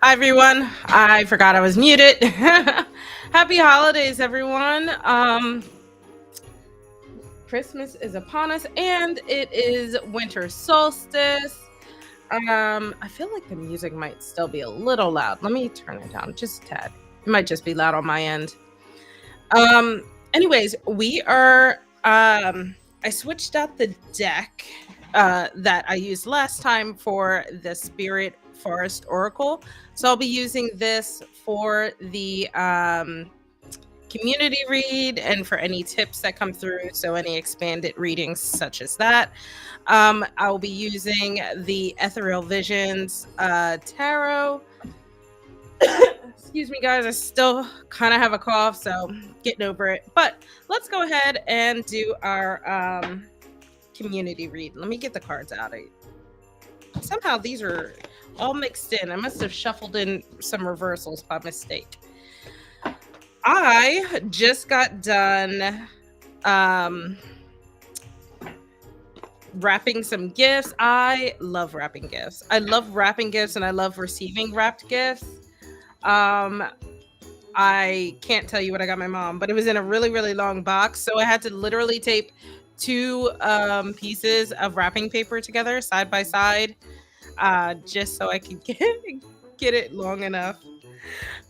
Hi everyone. I forgot I was muted. Happy holidays, everyone. Christmas is upon us and it is winter solstice. I feel like the music might still be a little loud. Let me turn it down just a tad. It might just be loud on my end. Um, anyways, we are I switched out the deck that I used last time for the Spirit Forest Oracle. So I'll be using this for the community read and for any tips that come through. So any expanded readings such as that. I'll be using the Ethereal Visions tarot. Excuse me, guys. I still kind of have a cough, so getting over it. But let's go ahead and do our community read. Let me get the cards out. Somehow these are all mixed in. I must have shuffled in some reversals by mistake. I just got done wrapping some gifts. I love wrapping gifts. I love wrapping gifts and I love receiving wrapped gifts. I can't tell you what I got my mom, but it was in a really, really long box. So I had to literally tape two pieces of wrapping paper together side by side, just so I could get it long enough.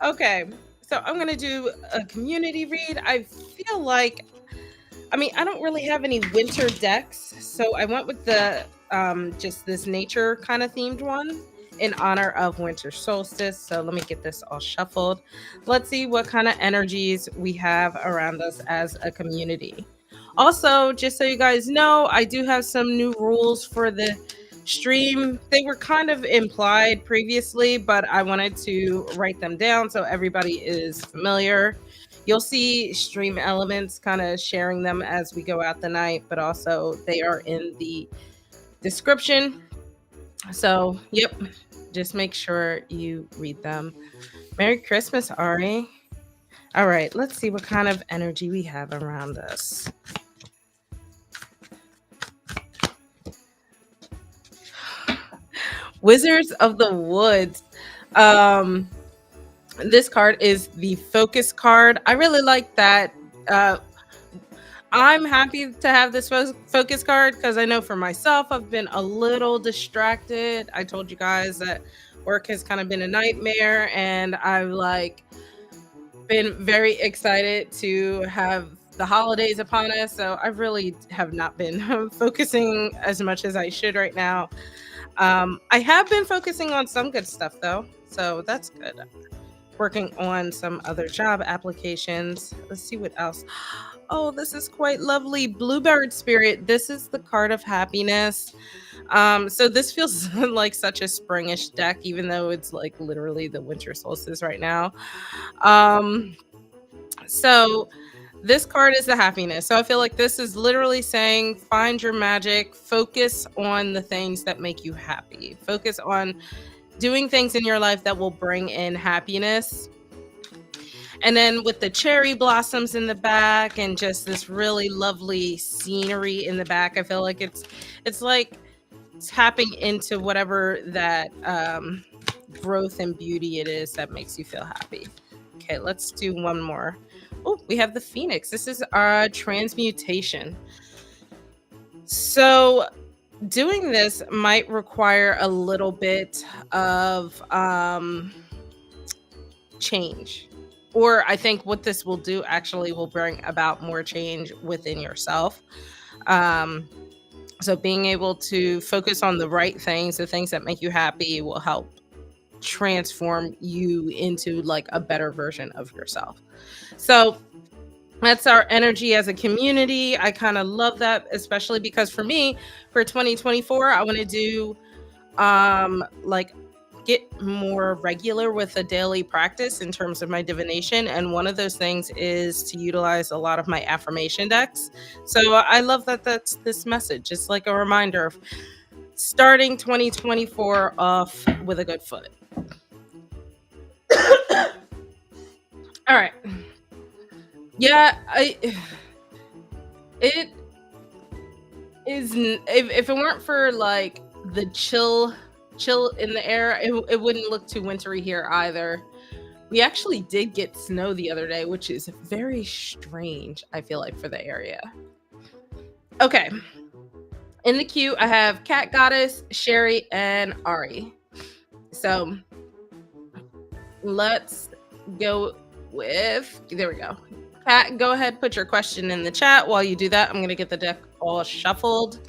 Okay, so I'm gonna do a community read. I feel like, I mean, I don't really have any winter decks, so I went with the just this nature kind of themed one in honor of winter solstice. So let me get this all shuffled. Let's see what kind of energies we have around us as a community. Also, just so you guys know, I do have some new rules for the stream. They were kind of implied previously, but I wanted to write them down so everybody is familiar. You'll see stream elements kind of sharing them as we go out the night, but also they are in the description. So, yep, just make sure you read them. Merry Christmas, Ari. All right, let's see what kind of energy we have around us. Wizards of the Woods. This card is the focus card. I really like that. I'm happy to have this focus card because I know for myself, I've been a little distracted. I told you guys that work has kind of been a nightmare, and I've been very excited to have the holidays upon us. So I really have not been focusing as much as I should right now. I have been focusing on some good stuff though, so that's good. Working on some other job applications. Let's see what else. Oh, this is quite lovely. Bluebird Spirit. This is the card of happiness. So this feels like such a springish deck, even though it's like literally the winter solstice right now. So this card is the happiness. So I feel like this is literally saying find your magic, focus on the things that make you happy. Focus on doing things in your life that will bring in happiness. And then with the cherry blossoms in the back and just this really lovely scenery in the back, I feel like it's like tapping into whatever that growth and beauty it is that makes you feel happy. Okay, let's do one more. Oh, we have the Phoenix. This is our transmutation. So doing this might require a little bit of change. Or I think what this will do actually will bring about more change within yourself. So being able to focus on the right things, the things that make you happy, will help transform you into like a better version of yourself. So that's our energy as a community. I kind of love that, especially because for me, for 2024, I want to do like get more regular with a daily practice in terms of my divination, and one of those things is to utilize a lot of my affirmation decks. So I love that that's this message. It's like a reminder of starting 2024 off with a good foot. All right. Yeah, it is if it weren't for like the chill chill in the air. It wouldn't look too wintry here either. We actually did get snow the other day, which is very strange, I feel like, for the area. Okay. In the queue, I have Cat Goddess, Sherry, and Ari. So let's go with, there we go. Cat, go ahead, put your question in the chat. While you do that, I'm going to get the deck all shuffled.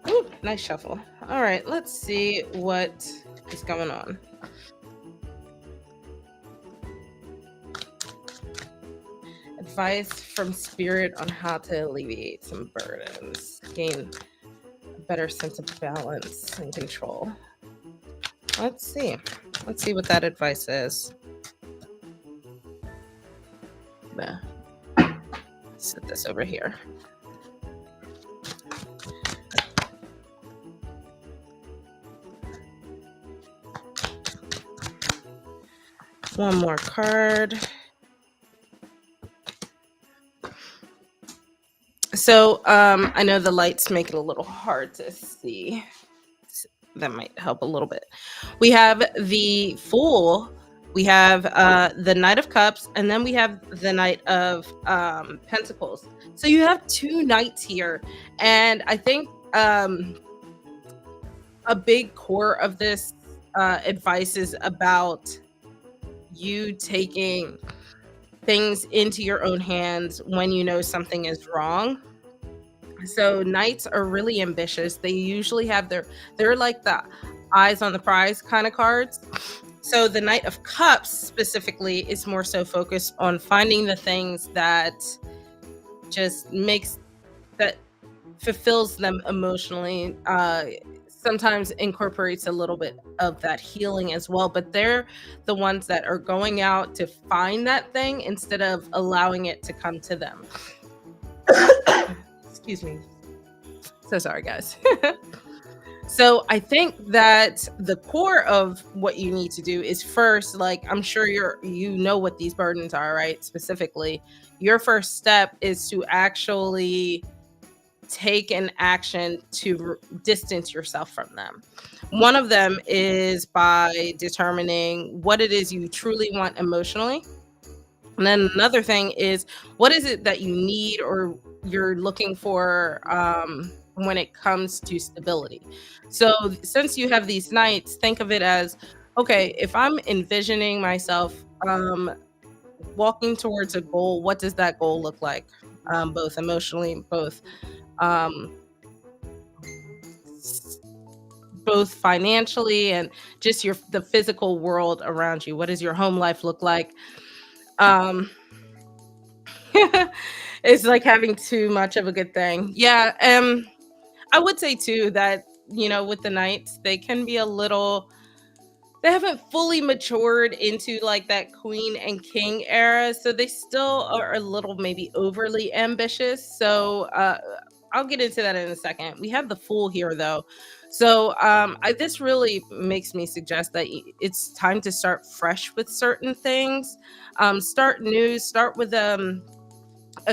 Ooh, nice shuffle. All right, let's see what is going on. Advice from spirit on how to alleviate some burdens, gain a better sense of balance and control. Let's see. Let's see what that advice is. Set this over here. One more card. So I know the lights make it a little hard to see. That might help a little bit. We have the Fool, we have the Knight of Cups, and then we have the Knight of Pentacles. So you have two knights here, and I think a big core of this advice is about you taking things into your own hands when you know something is wrong. So knights are really ambitious. They usually have they're like the eyes on the prize kind of cards. So the Knight of Cups specifically is more so focused on finding the things that just that fulfills them emotionally. Sometimes incorporates a little bit of that healing as well, but they're the ones that are going out to find that thing instead of allowing it to come to them. Excuse me. So sorry, guys. So I think that the core of what you need to do is first, like, I'm sure you know what these burdens are, right? Specifically, your first step is to actually take an action to distance yourself from them. One of them is by determining what it is you truly want emotionally. And then another thing is, what is it that you need or you're looking for when it comes to stability? So since you have these knights, think of it as, okay, if I'm envisioning myself walking towards a goal, what does that goal look like? Both emotionally, um, both financially, and just the physical world around you. What does your home life look like? Um, it's like having too much of a good thing. Yeah. I would say too that, with the knights, they can be they haven't fully matured into like that queen and king era. So they still are a little maybe overly ambitious. So I'll get into that in a second. We have the Fool here though. So this really makes me suggest that it's time to start fresh with certain things. Start new, start with a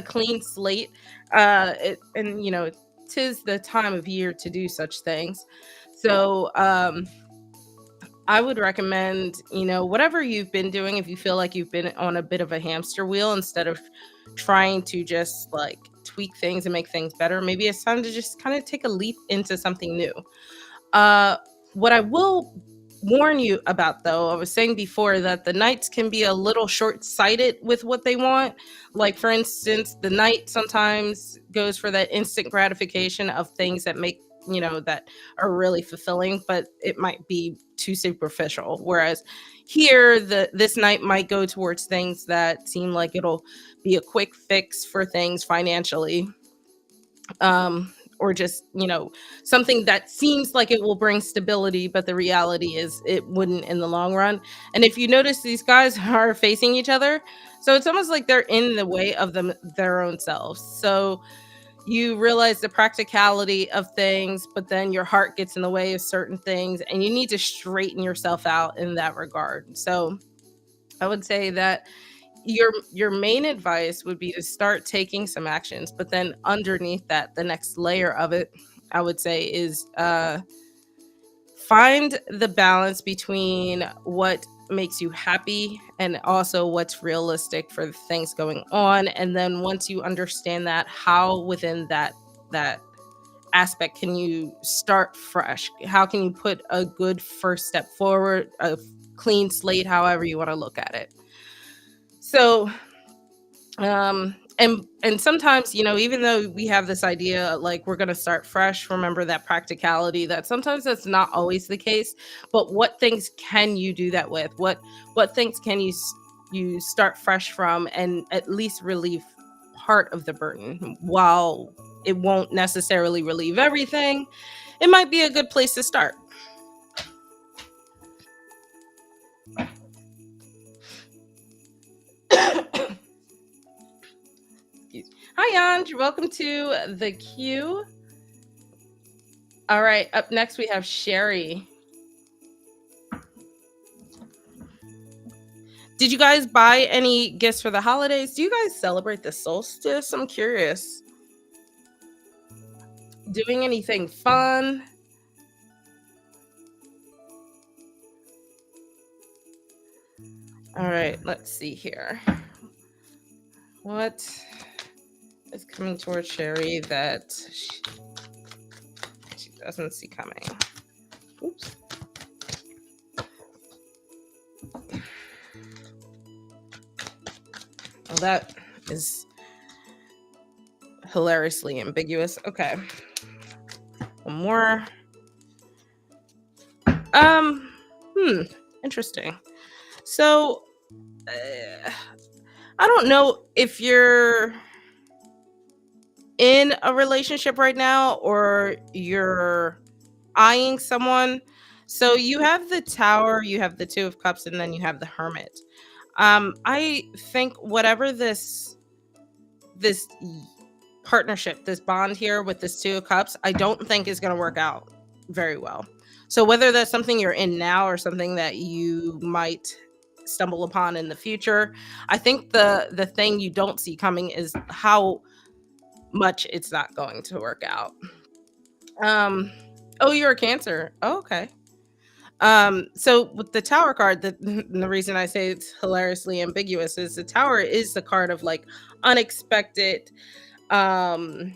clean slate. And tis the time of year to do such things. So I would recommend, whatever you've been doing, if you feel like you've been on a bit of a hamster wheel, instead of trying to just like tweak things and make things better, maybe it's time to just kind of take a leap into something new. What I will warn you about, though, I was saying before that the knights can be a little short-sighted with what they want. Like, for instance, the knight sometimes goes for that instant gratification of things that make, that are really fulfilling, but it might be too superficial. Whereas here, this knight might go towards things that seem like it'll be a quick fix for things financially. Or just, something that seems like it will bring stability, but the reality is it wouldn't in the long run. And if you notice, these guys are facing each other. So it's almost like they're in the way of their own selves. So, you realize the practicality of things, but then your heart gets in the way of certain things, and you need to straighten yourself out in that regard. So I would say that your main advice would be to start taking some actions, but then underneath that, the next layer of it, I would say, is find the balance between what makes you happy and also what's realistic for the things going on. And then once you understand that, how within that aspect can you start fresh? How can you put a good first step forward, a clean slate, however you want to look at it? So and sometimes, even though we have this idea like we're going to start fresh, remember that practicality, that sometimes that's not always the case. But what things can you do that with? What things can you start fresh from, and at least relieve part of the burden? While it won't necessarily relieve everything, it might be a good place to start. Hi, Anj. Welcome to the queue. All right. Up next, we have Sherry. Did you guys buy any gifts for the holidays? Do you guys celebrate the solstice? I'm curious. Doing anything fun? All right. Let's see here. What is coming towards Sherry that she doesn't see coming? Oops. Well, that is hilariously ambiguous. Okay. One more. Interesting. So, I don't know if you're in a relationship right now or you're eyeing someone. So you have the Tower, you have the Two of Cups, and then you have the Hermit. I think whatever this partnership, this bond here with this Two of Cups, I don't think is going to work out very well. So whether that's something you're in now or something that you might stumble upon in the future, I think the thing you don't see coming is how much it's not going to work out. Um oh, you're a Cancer. Oh, okay. So with the Tower card, the reason I say it's hilariously ambiguous is the Tower is the card of like unexpected, um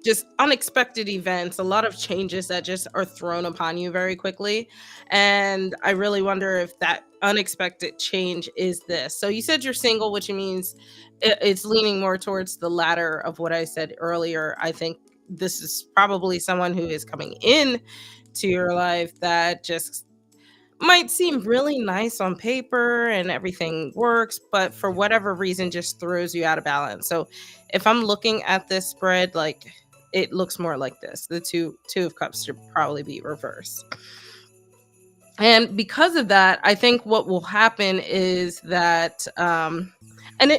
just unexpected events, a lot of changes that just are thrown upon you very quickly. And I really wonder if that unexpected change is this. So you said you're single, which means it's leaning more towards the latter of what I said earlier. I think this is probably someone who is coming in to your life that just might seem really nice on paper and everything works, but for whatever reason just throws you out of balance. So if I'm looking at this spread, like it looks more like this. The two of cups should probably be reversed. And because of that, I think what will happen is that and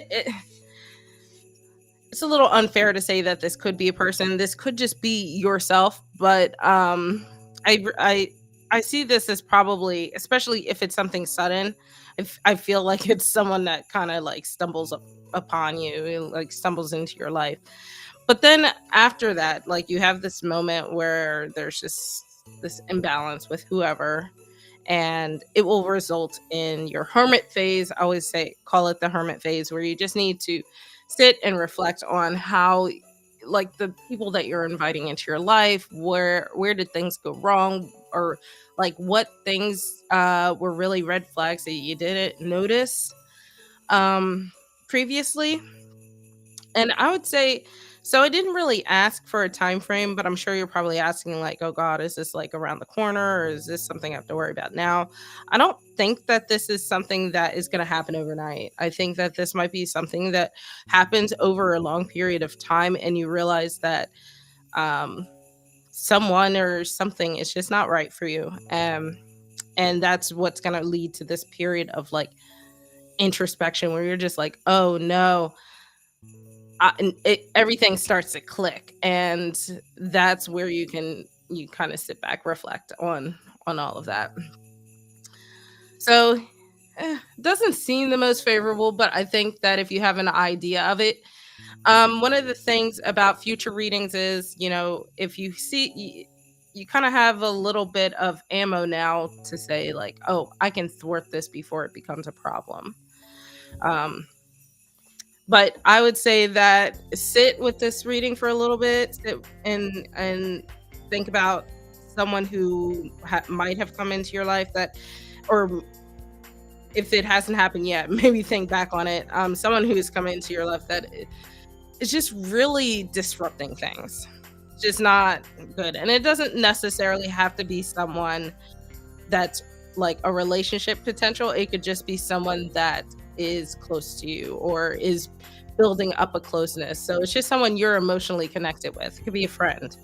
it's a little unfair to say that this could be a person. This could just be yourself, but I see this as probably, especially if it's something sudden. If I feel like it's someone that kind of like stumbles upon you, like stumbles into your life. But then after that, like you have this moment where there's just this imbalance with whoever, and it will result in your hermit phase. I always say call it the hermit phase, where you just need to sit and reflect on how, like, the people that you're inviting into your life, where did things go wrong, or like what things were really red flags that you didn't notice previously. And I would say, so I didn't really ask for a time frame, but I'm sure you're probably asking like, oh God, is this like around the corner, or is this something I have to worry about now? I don't think that this is something that is going to happen overnight. I think that this might be something that happens over a long period of time, and you realize that um, someone or something is just not right for you. And that's what's going to lead to this period of like introspection where you're just like, oh no, everything starts to click, and that's where you kind of sit back, reflect on all of that. So, doesn't seem the most favorable, but I think that if you have an idea of it, one of the things about future readings is, if you see you kind of have a little bit of ammo now to say like, oh, I can thwart this before it becomes a problem. Um, but I would say that sit with this reading for a little bit, and think about someone who might have come into your life that, or if it hasn't happened yet, maybe think back on it. Someone who has come into your life that is just really disrupting things. Just not good. And it doesn't necessarily have to be someone that's like a relationship potential. It could just be someone that is close to you or is building up a closeness. So it's just someone you're emotionally connected with. It could be a friend.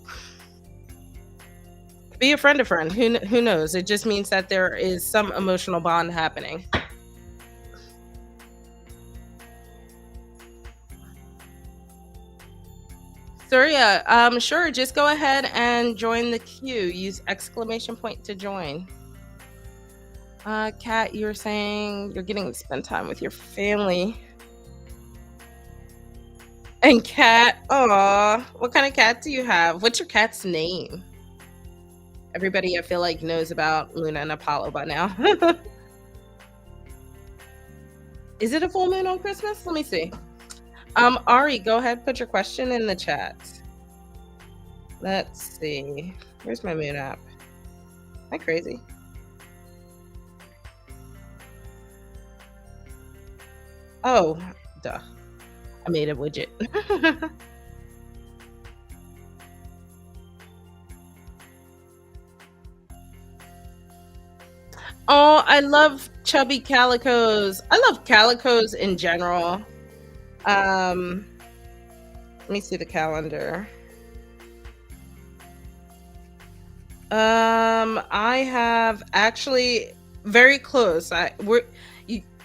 Could be a friend of friend. Who knows? It just means that there is some emotional bond happening. So yeah, sure. Just go ahead and join the queue. Use exclamation point to join. Kat, you're saying you're getting to spend time with your family. And cat, aw, what kind of cat do you have? What's your cat's name? Everybody, I feel like, knows about Luna and Apollo by now. Is it a full moon on Christmas? Let me see. Ari, go ahead, put your question in the chat. Let's see. Where's my moon app? Am I crazy? Oh, duh. I made a widget. Oh, I love chubby calicos. I love calicos in general. Let me see the calendar. I have actually very close.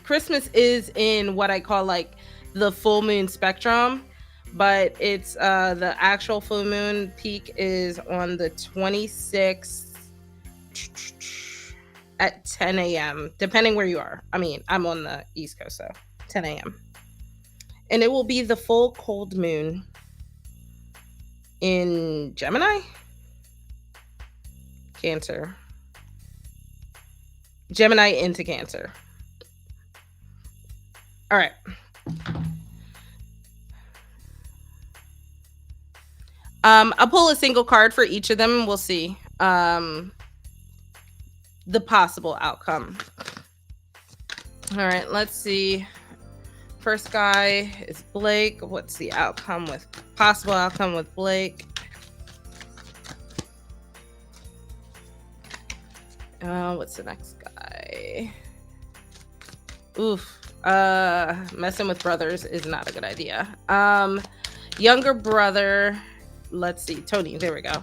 Christmas is in what I call like the full moon spectrum, but it's the actual full moon peak is on the 26th at 10 a.m. depending where you are. I mean, I'm on the East Coast, so 10 a.m. And it will be the full cold moon in Gemini, Cancer, Gemini into Cancer. All right. I'll pull a single card for each of them and we'll see the possible outcome. All right, let's see. First guy is Blake. What's the possible outcome with Blake? What's the next guy? Oof. Messing with brothers is not a good idea. Younger brother. Let's see. Tony. There we go.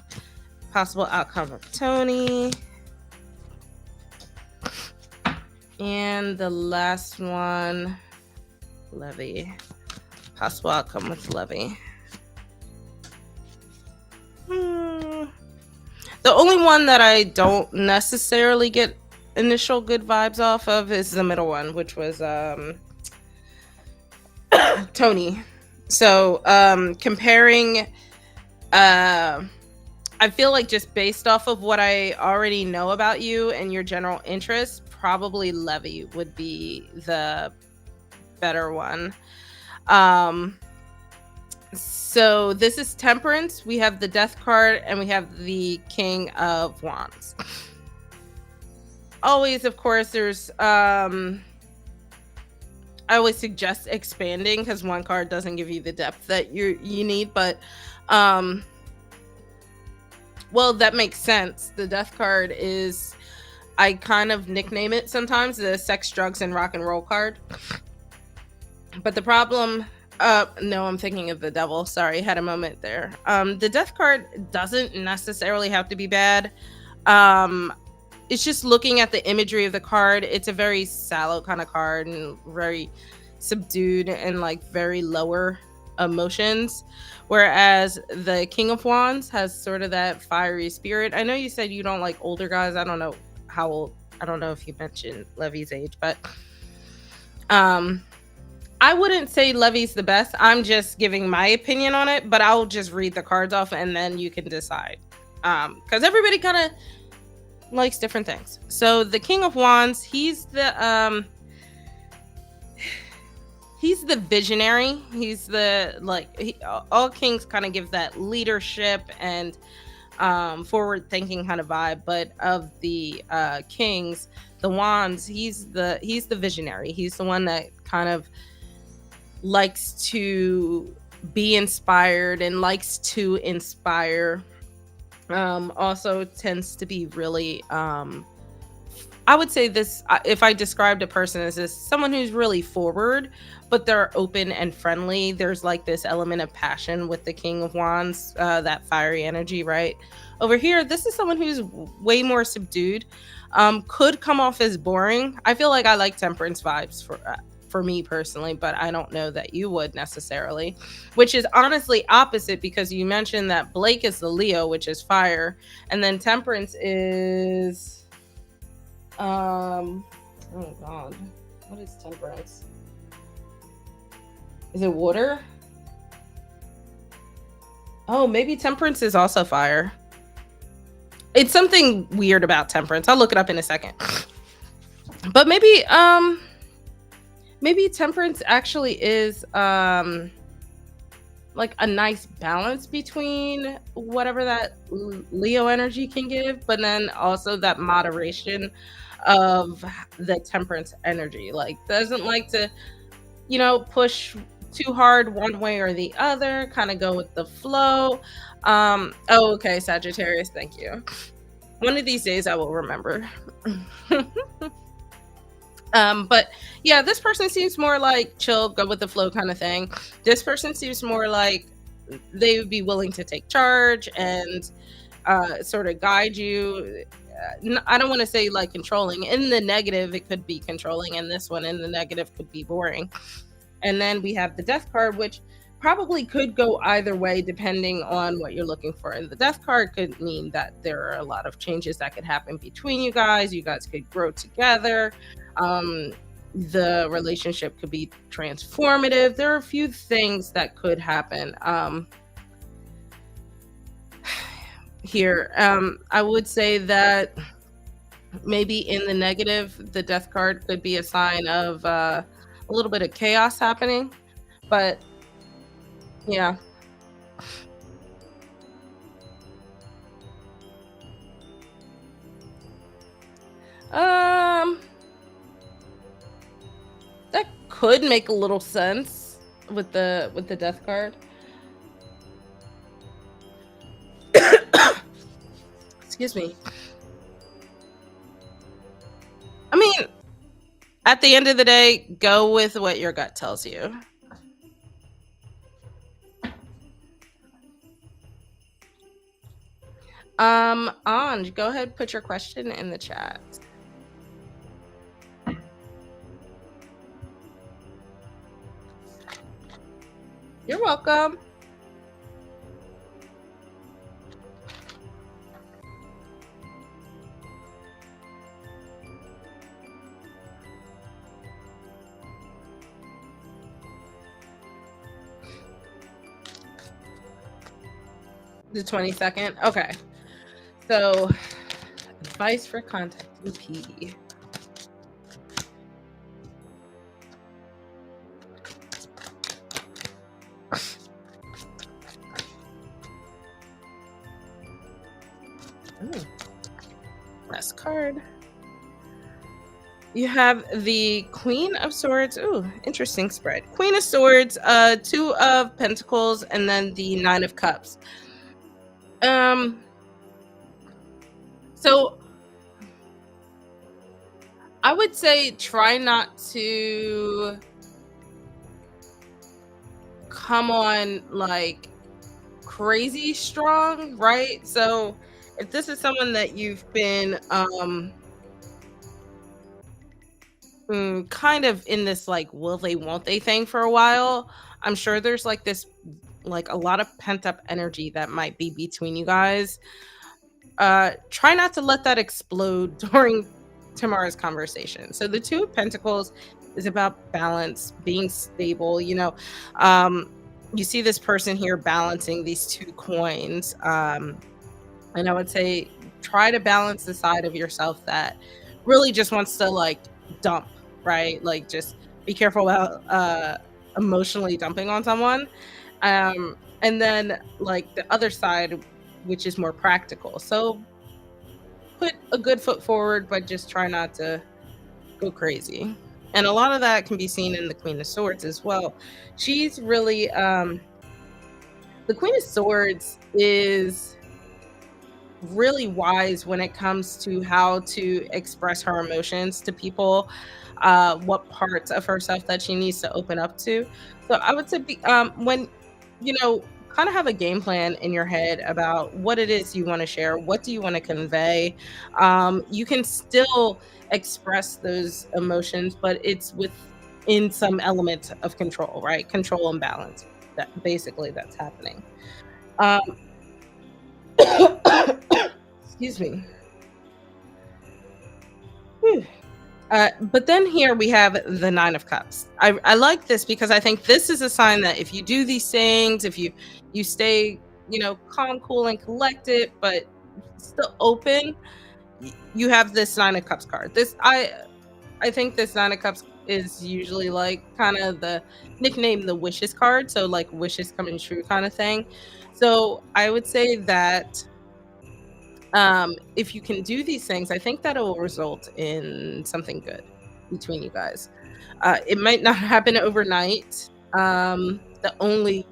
Possible outcome of Tony. And the last one, Levy. Possible outcome with Levy. The only one that I don't necessarily get initial good vibes off of is the middle one, which was Tony. So comparing, I feel like just based off of what I already know about you and your general interests, probably Levy would be the better one. So this is Temperance. We have the Death card and we have the King of Wands. Always, of course, there's I always suggest expanding because one card doesn't give you the depth that you need, but well, that makes sense. The Death card is, I kind of nickname it sometimes the sex, drugs, and rock and roll card. But the problem, no, I'm thinking of the Devil. Sorry, had a moment there. The Death card doesn't necessarily have to be bad. It's just looking at the imagery of the card. It's a very sallow kind of card and very subdued and like very lower emotions, whereas the King of Wands has sort of that fiery spirit. I know you said you don't like older guys. I don't know how old. I don't know if you mentioned Levy's age, but um I wouldn't say Levy's the best. I'm just giving my opinion on it, but I'll just read the cards off and then you can decide. Because everybody kind of likes different things. So the King of Wands, he's the visionary. He's the all kings kind of give that leadership and forward thinking kind of vibe, but of the kings, the wands, he's the visionary. He's the one that kind of likes to be inspired and likes to inspire. Also tends to be really I would say this, if I described a person as this, someone who's really forward, but they're open and friendly. There's like this element of passion with the King of Wands, that fiery energy, right? Over here, this is someone who's way more subdued. Could come off as boring. I feel like I like temperance vibes for me personally, but I don't know that you would necessarily, which is honestly opposite because you mentioned that Blake is the Leo, which is fire, and then temperance is oh god, what is temperance? Is it water? Oh, maybe temperance is also fire. It's something weird about temperance. I'll look it up in a second. But maybe temperance actually is like a nice balance between whatever that Leo energy can give, but then also that moderation of the temperance energy. Like doesn't like to, push too hard one way or the other, kind of go with the flow. Oh, okay, Sagittarius, thank you. One of these days I will remember. But yeah, this person seems more like chill, go with the flow kind of thing. This person seems more like they would be willing to take charge and sort of guide you. I don't want to say like controlling. In the negative, it could be controlling, and this one in the negative could be boring. And then we have the death card, which probably could go either way depending on what you're looking for. And the death card could mean that there are a lot of changes that could happen between you guys. You guys could grow together. The relationship could be transformative. There are a few things that could happen here. I would say that maybe in the negative, the death card could be a sign of a little bit of chaos happening. But yeah. Um, that could make a little sense with the death card. Excuse me. I mean, at the end of the day, go with what your gut tells you. Anj, go ahead, put your question in the chat. You're welcome. The 22nd. Okay. So, advice for contacting P. Last card. You have the Queen of Swords. Ooh, interesting spread. Queen of Swords, Two of Pentacles, and then the Nine of Cups. So I would say try not to come on like crazy strong, right? So if this is someone that you've been kind of in this like will they won't they thing for a while, I'm sure there's like this, like a lot of pent up energy that might be between you guys. Try not to let that explode during tomorrow's conversation. So the Two of Pentacles is about balance, being stable. Um, you see this person here balancing these two coins. And I would say try to balance the side of yourself that really just wants to like dump, right? Like just be careful about emotionally dumping on someone. And then like the other side, which is more practical. So put a good foot forward, but just try not to go crazy. And a lot of that can be seen in the Queen of Swords as well. She's really the Queen of Swords is really wise when it comes to how to express her emotions to people, what parts of herself that she needs to open up to. So I would say, when kind of have a game plan in your head about what it is you want to share, what do you want to convey. You can still express those emotions, but it's within some element of control, right? Control and balance. That basically that's happening. Um, excuse me. Whew. But then here we have the Nine of Cups. I like this because I think this is a sign that if you do these things, if you stay, calm, cool, and collected, but still open, you have this Nine of Cups card. I think this Nine of Cups is usually like kind of the nickname the wishes card, so like wishes coming true kind of thing. So I would say that if you can do these things, I think that it will result in something good between you guys. It might not happen overnight. The only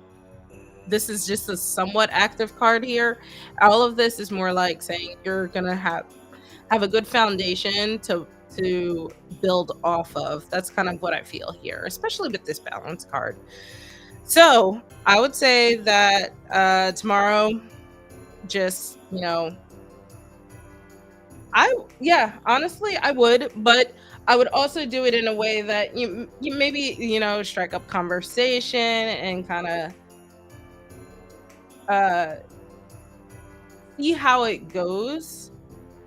This is just a somewhat active card here. All of this is more like saying you're gonna have a good foundation to build off of. That's kind of what I feel here, especially with this balance card. So I would say that tomorrow, just yeah, honestly, I would, but I would also do it in a way that you maybe, strike up conversation and kind of uh see how it goes.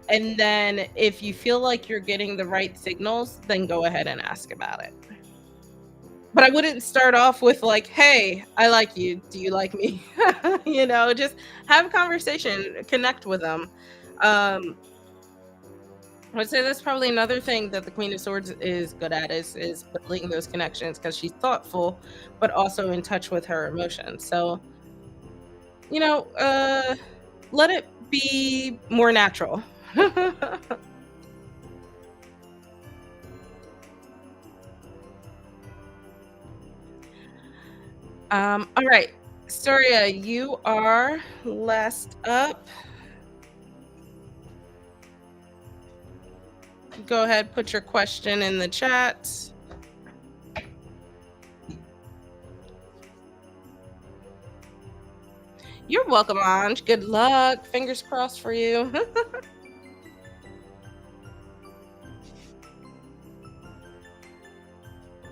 And then if you feel like you're getting the right signals, then go ahead and ask about it. But I wouldn't start off with like, "Hey, I like you. Do you like me?" Just have a conversation, connect with them. Um I would say that's probably another thing that the Queen of Swords is good at is building those connections because she's thoughtful, but also in touch with her emotions. So, you know, uh, let it be more natural. All right, Storia, you are last up. Go ahead, put your question in the chat. You're welcome, Anj. Good luck. Fingers crossed for you.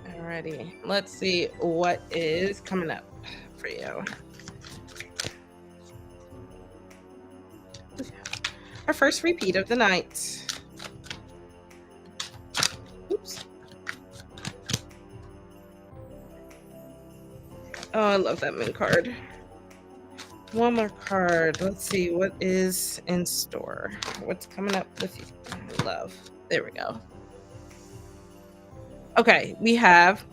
Alrighty, let's see what is coming up for you. Our first repeat of the night. Oops. Oh, I love that moon card. One more card. Let's see what is in store. What's coming up with you? Love. There we go. Okay, we have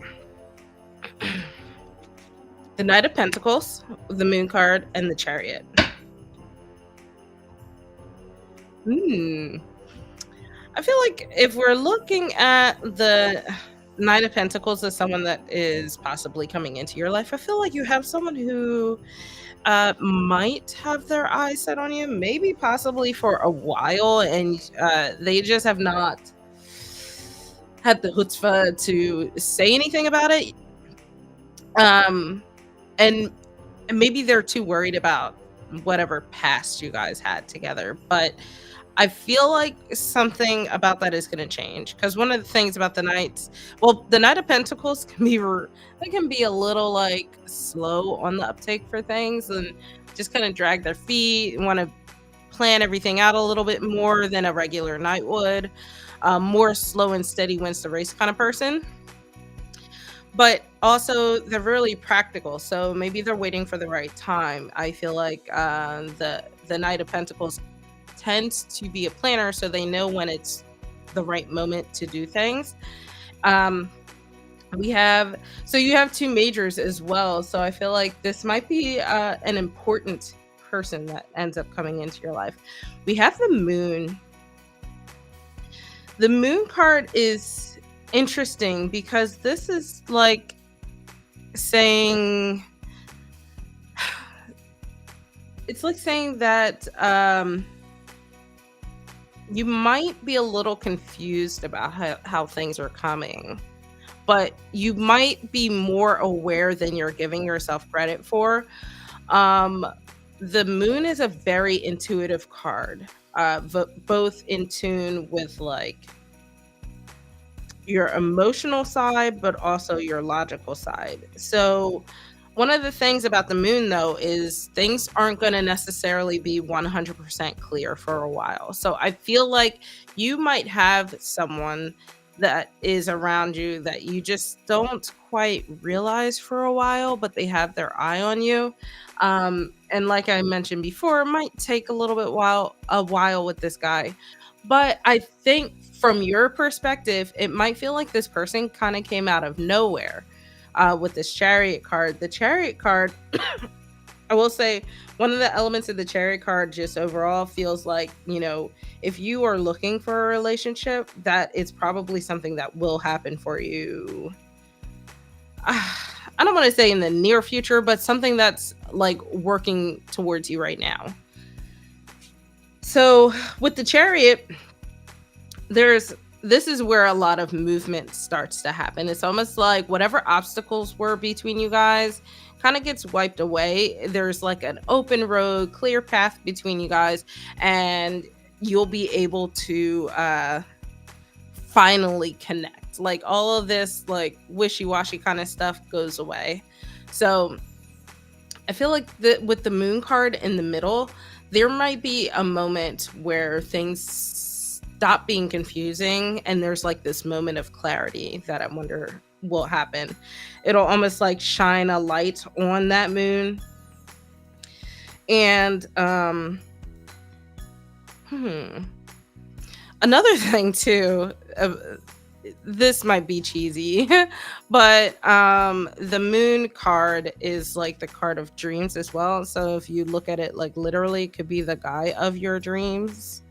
the Knight of Pentacles, the Moon card, and the Chariot. I feel like if we're looking at the Nine of Pentacles as someone that is possibly coming into your life, I feel like you have someone who might have their eyes set on you, maybe possibly for a while, and they just have not had the chutzpah to say anything about it. And maybe they're too worried about whatever past you guys had together. But I feel like something about that is gonna change, because one of the things about the Knights, well, the Knight of Pentacles can be they can be a little, like, slow on the uptake for things and just kinda drag their feet, wanna plan everything out a little bit more than a regular knight would. More slow and steady wins the race kind of person. But also, they're really practical, so maybe they're waiting for the right time. I feel like the Knight of Pentacles tends to be a planner, so they know when it's the right moment to do things. Um, we have so you have two majors as well, so I feel like this might be an important person that ends up coming into your life. We have the Moon. The Moon card is interesting because this is like saying it's like saying that you might be a little confused about how things are coming, but you might be more aware than you're giving yourself credit for. Um, the Moon is a very intuitive card, both in tune with like your emotional side, but also your logical side. So, one of the things about the Moon, though, is things aren't going to necessarily be 100% clear for a while. So, I feel like you might have someone that is around you that you just don't quite realize for a while, but they have their eye on you. And like I mentioned before, it might take a while with this guy, but I think from your perspective, it might feel like this person kind of came out of nowhere with this chariot card. The chariot card, I will say, one of the elements of the chariot card just overall feels like, if you are looking for a relationship, that it's probably something that will happen for you. I don't want to say in the near future, but something that's like working towards you right now. So with the chariot, this is where a lot of movement starts to happen. It's almost like whatever obstacles were between you guys kind of gets wiped away. There's like an open road, clear path between you guys, and you'll be able to finally connect. Like all of this like wishy-washy kind of stuff goes away. So I feel like with the Moon card in the middle, there might be a moment where things stop being confusing and there's like this moment of clarity that I wonder will happen. It'll almost like shine a light on that moon. And another thing too, this might be cheesy, but the Moon card is like the card of dreams as well. So if you look at it like literally, it could be the guy of your dreams.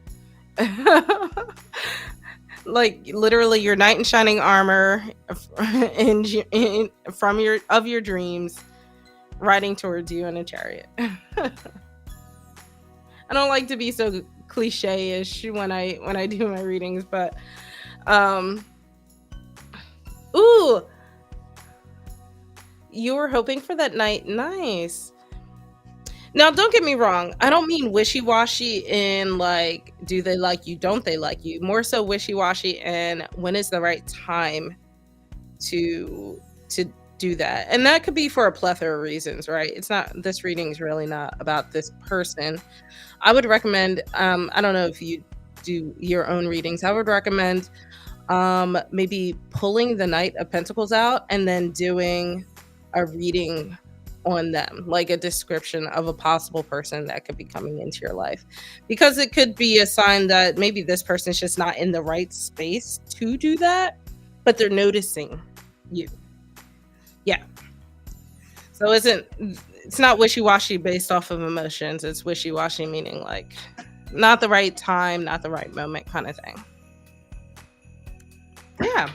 Like literally your knight in shining armor from your dreams riding towards you in a chariot. I don't like to be so cliche-ish when I do my readings, but um ooh, you were hoping for that night. Nice. Now, don't get me wrong. I don't mean wishy-washy in like, do they like you? Don't they like you? More so wishy-washy and when is the right time to do that. And that could be for a plethora of reasons, right? It's not, this reading is really not about this person. I would recommend, I don't know if you do your own readings. I would recommend maybe pulling the Knight of Pentacles out and then doing a reading on them, like a description of a possible person that could be coming into your life, because it could be a sign that maybe this person's just not in the right space to do that, but they're noticing you. Yeah. So it's not wishy-washy based off of emotions. It's wishy-washy meaning like not the right time, not the right moment kind of thing. Yeah.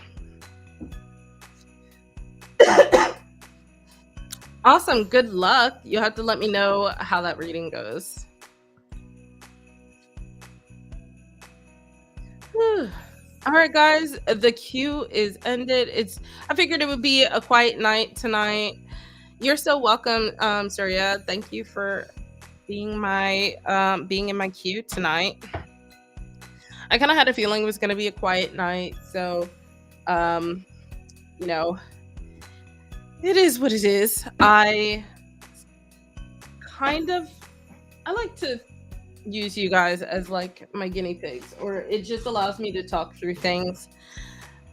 Awesome. Good luck. You'll have to let me know how that reading goes. Whew. All right, guys. The queue is ended. I figured it would be a quiet night tonight. You're so welcome, Surya. Thank you for being in my queue tonight. I kind of had a feeling it was going to be a quiet night. So, um, you know, it is what it is. Kind of, I like to use you guys as like my guinea pigs, or it just allows me to talk through things.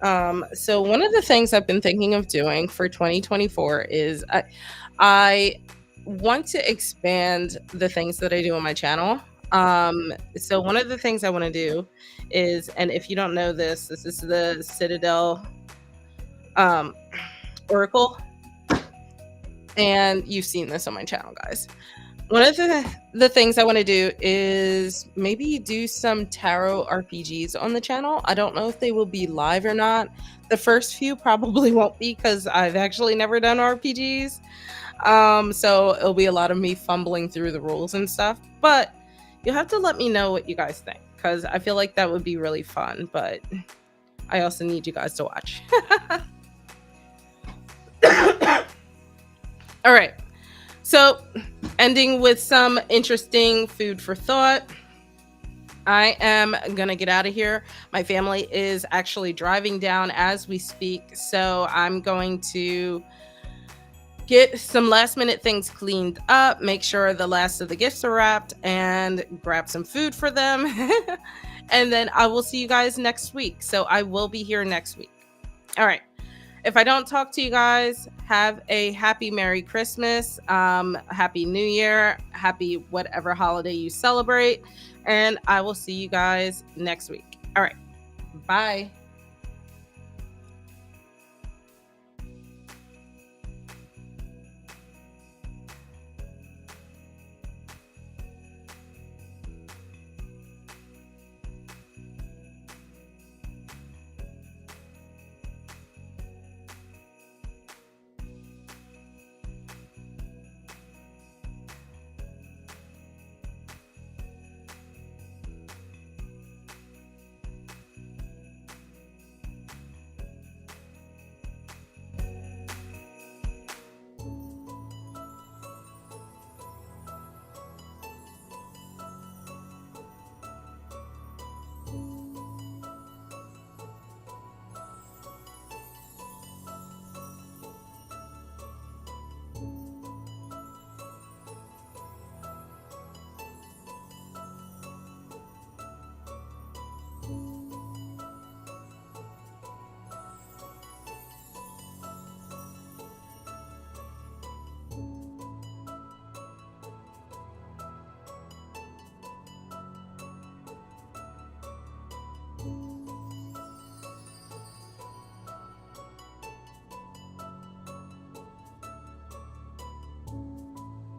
So one of the things I've been thinking of doing for 2024 is I want to expand the things that I do on my channel. So one of the things I want to do is, and if you don't know this, this is the Citadel um, Oracle, and you've seen this on my channel, guys. One of the things I want to do is maybe do some tarot RPGs on the channel. I don't know if they will be live or not. The first few probably won't be because I've actually never done RPGs. So it'll be a lot of me fumbling through the rules and stuff. But you'll have to let me know what you guys think because I feel like that would be really fun. But I also need you guys to watch. All right. So, ending with some interesting food for thought. I am going to get out of here. My family is actually driving down as we speak. So, I'm going to get some last minute things cleaned up, make sure the last of the gifts are wrapped, and grab some food for them. And then I will see you guys next week. So, I will be here next week. All right. If I don't talk to you guys, have a happy Merry Christmas, Happy New Year, happy whatever holiday you celebrate, and I will see you guys next week. All right, bye.